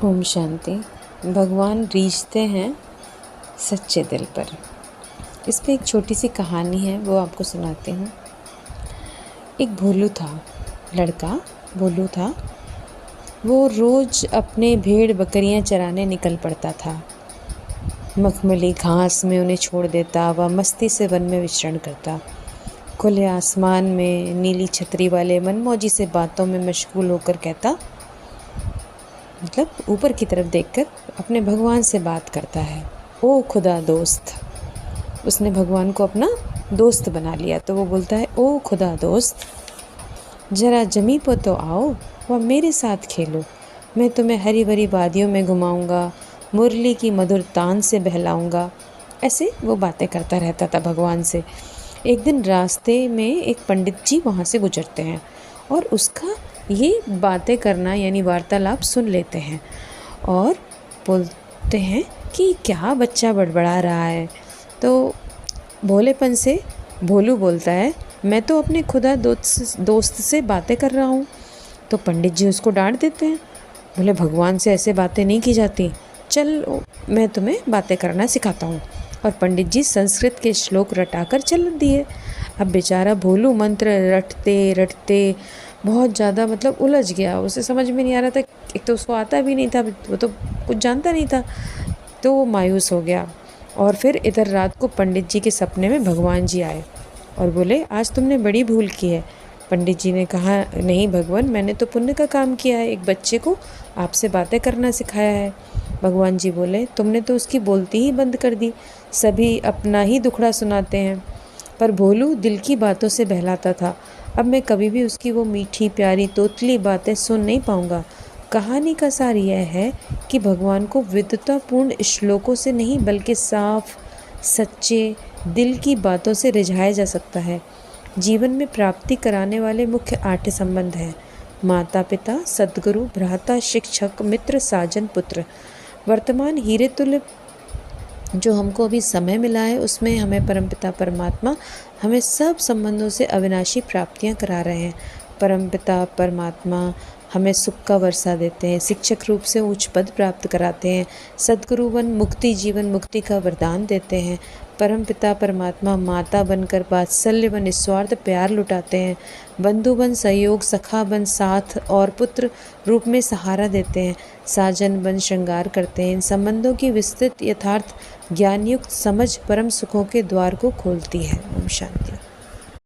ओम शांति। भगवान रीझते हैं सच्चे दिल पर। इस पे एक छोटी सी कहानी है, वो आपको सुनाती हूँ। एक भोलू था, लड़का भोलू था। वो रोज़ अपने भेड़ बकरियाँ चराने निकल पड़ता था। मखमली घास में उन्हें छोड़ देता, वह मस्ती से वन में विचरण करता। खुले आसमान में नीली छतरी वाले मनमौजी से बातों में मशगूल होकर कहता, मतलब ऊपर की तरफ देखकर अपने भगवान से बात करता है। ओ खुदा दोस्त। उसने भगवान को अपना दोस्त बना लिया, तो वो बोलता है, ओ खुदा दोस्त, जरा जमी पर तो आओ व मेरे साथ खेलो। मैं तुम्हें हरी भरी वादियों में घुमाऊंगा, मुरली की मधुर तान से बहलाऊंगा। ऐसे वो बातें करता रहता था भगवान से। एक दिन रास्ते में एक पंडित जी वहाँ से गुजरते हैं और उसका ये बातें करना यानी वार्तालाप सुन लेते हैं और बोलते हैं कि क्या बच्चा बड़बड़ा रहा है। तो भोलेपन से भोलू बोलता है, मैं तो अपने खुदा दोस्त से बातें कर रहा हूँ। तो पंडित जी उसको डांट देते हैं, बोले भगवान से ऐसे बातें नहीं की जाती, चल मैं तुम्हें बातें करना सिखाता हूँ। और पंडित जी संस्कृत के श्लोक रटाकर चल दिए। अब बेचारा भोलू मंत्र रटते रटते बहुत ज़्यादा उलझ गया। उसे समझ में नहीं आ रहा था, एक तो उसको आता भी नहीं था, वो तो कुछ जानता नहीं था, तो वो मायूस हो गया। और फिर इधर रात को पंडित जी के सपने में भगवान जी आए और बोले, आज तुमने बड़ी भूल की है। पंडित जी ने कहा, नहीं भगवान, मैंने तो पुण्य का काम किया है, एक बच्चे को आपसे बातें करना सिखाया है। भगवान जी बोले, तुमने तो उसकी बोलती ही बंद कर दी, सभी अपना ही दुखड़ा सुनाते हैं। पर भोलू दिल की बातों से बहलाता था। अब मैं कभी भी उसकी वो मीठी प्यारी तोतली बातें सुन नहीं पाऊंगा। कहानी का सार यह है कि भगवान को विद्वतापूर्ण श्लोकों से नहीं बल्कि साफ सच्चे दिल की बातों से रिझाया जा सकता है। जीवन में प्राप्ति कराने वाले मुख्य 8 संबंध हैं: माता पिता, सद्गुरु, भ्राता, शिक्षक, मित्र, साजन, पुत्र। वर्तमान हीरे तुल्य जो हमको अभी समय मिला है, उसमें हमें परमपिता परमात्मा हमें सब संबंधों से अविनाशी प्राप्तियां करा रहे हैं। परमपिता परमात्मा हमें सुख का वर्षा देते हैं, शिक्षक रूप से उच्च पद प्राप्त कराते हैं, सद्गुरु बन मुक्ति जीवन मुक्ति का वरदान देते हैं। परमपिता परमात्मा माता बनकर वात्सल्य व निस्वार्थ प्यार लुटाते हैं, बंधु बन सहयोग, सखा बन साथ और पुत्र रूप में सहारा देते हैं, साजन बन श्रृंगार करते हैं। इन संबंधों की विस्तृत यथार्थ ज्ञानयुक्त समझ परम सुखों के द्वार को खोलती है। ओम शांति।